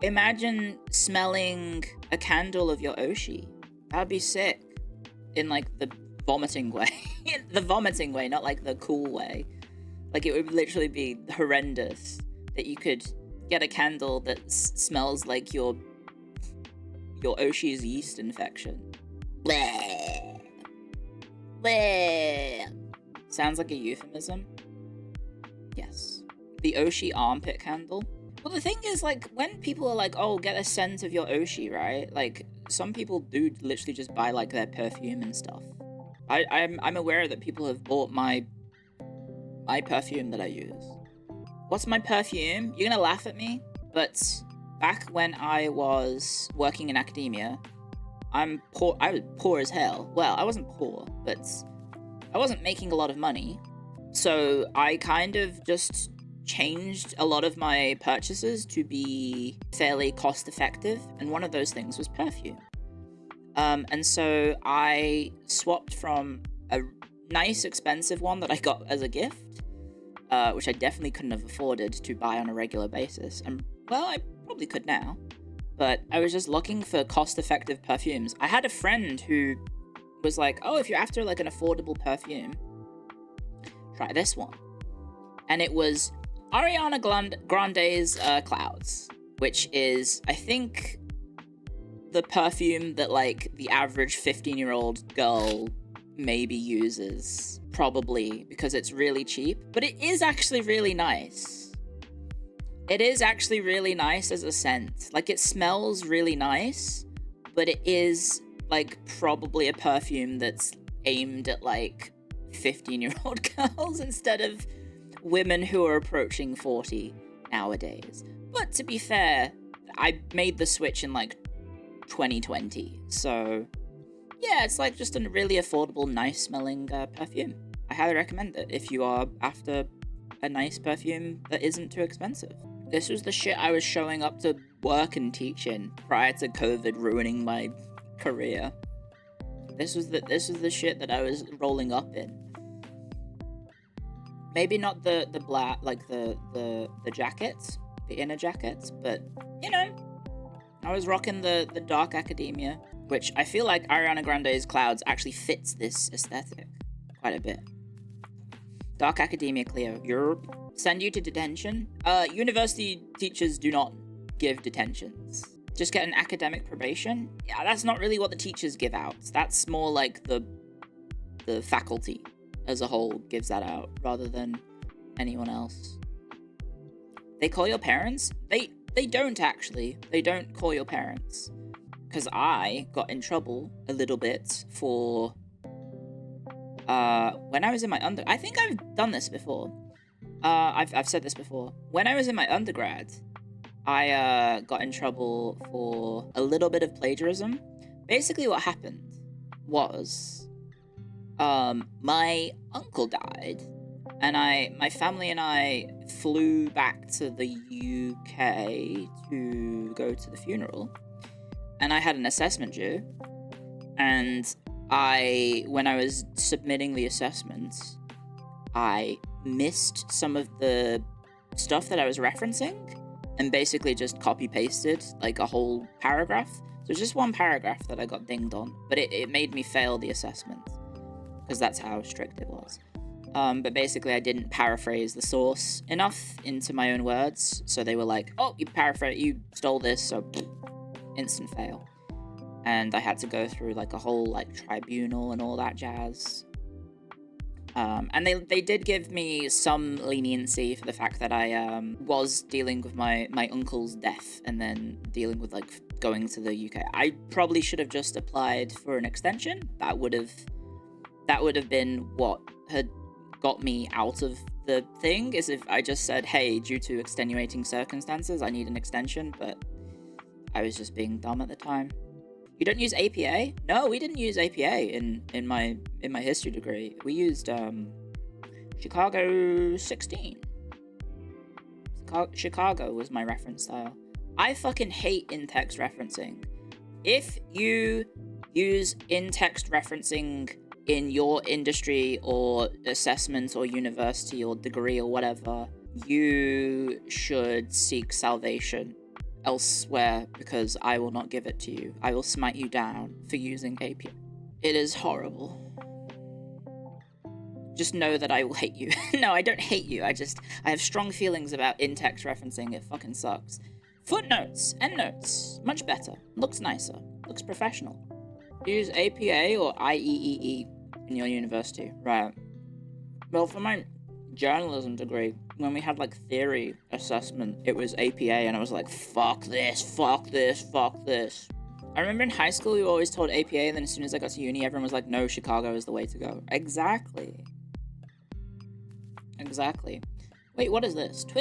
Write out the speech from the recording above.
Imagine smelling a candle of your Oshi. That'd be sick. In like the vomiting way. The vomiting way, not like the cool way. Like it would literally be horrendous that you could get a candle that smells like your Oshi's yeast infection. Bleh. Bleh. Sounds like a euphemism. Yes. The Oshi armpit candle. Well, the thing is, like, when people are like, oh, get a scent of your Oshi, right? Like, some people do literally just buy, like, their perfume and stuff. I'm aware that people have bought my perfume that I use. What's my perfume? You're gonna laugh at me, but back when I was working in academia, I was poor as hell. Well, I wasn't poor, but I wasn't making a lot of money. So I kind of just changed a lot of my purchases to be fairly cost effective, and one of those things was perfume. And so I swapped from a nice expensive one that I got as a gift, which I definitely couldn't have afforded to buy on a regular basis, and well, I probably could now, but I was just looking for cost-effective perfumes. I had a friend who was like, oh, if you're after like an affordable perfume, try this one. And it was Ariana Grande's Clouds, which is, I think, the perfume that like the average 15-year-old girl maybe uses, probably because it's really cheap, but it is actually really nice. It is actually really nice as a scent. Like, it smells really nice, but it is like probably a perfume that's aimed at like 15-year-old girls instead of women who are approaching 40 nowadays. But to be fair, I made the switch in like 2020, so yeah, it's like just a really affordable, nice smelling perfume. I highly recommend it if you are after a nice perfume that isn't too expensive. This was the shit I was showing up to work and teach in prior to COVID ruining my career. This was the shit that I was rolling up in. Maybe not the black, like the jackets, the inner jackets, but you know, I was rocking the dark academia, which I feel like Ariana Grande's Clouds actually fits this aesthetic quite a bit. Dark academia Clio, send you to detention. University teachers do not give detentions. Just get an academic probation. Yeah, that's not really what the teachers give out. That's more like the faculty as a whole gives that out, rather than anyone else. They call your parents? They don't actually. They don't call your parents. Because I got in trouble a little bit for when I was in my I think I've done this before. I've said this before. When I was in my undergrad, I got in trouble for a little bit of plagiarism. Basically what happened was my uncle died, and my family and I flew back to the UK to go to the funeral, and I had an assessment due, and when I was submitting the assessments, I missed some of the stuff that I was referencing and basically just copy-pasted like a whole paragraph. So it's just one paragraph that I got dinged on, but it made me fail the assessment because that's how strict it was. But basically I didn't paraphrase the source enough into my own words, so they were like, oh, you stole this, so instant fail. And I had to go through like a whole like tribunal and all that jazz. And they did give me some leniency for the fact that I was dealing with my uncle's death and then dealing with like going to the UK. I probably should have just applied for an extension. That would have been what had got me out of the thing, is if I just said, hey, due to extenuating circumstances, I need an extension, but I was just being dumb at the time. You don't use APA? No, we didn't use APA in my history degree. We used Chicago 16. Chicago was my reference style. I fucking hate in-text referencing. If you use in-text referencing in your industry or assessment or university or degree or whatever, you should seek salvation elsewhere because I will not give it to you. I will smite you down for using API. It is horrible. Just know that I will hate you. No, I don't hate you. I have strong feelings about in-text referencing. It fucking sucks. Footnotes, endnotes, much better. Looks nicer. Looks professional. Use APA or IEEE in your university, right? Well, for my journalism degree, when we had like theory assessment, it was APA, and I was like, fuck this, fuck this, fuck this. I remember in high school, we were always told APA, and then as soon as I got to uni, everyone was like, no, Chicago is the way to go. Exactly. Exactly. Wait, what is this?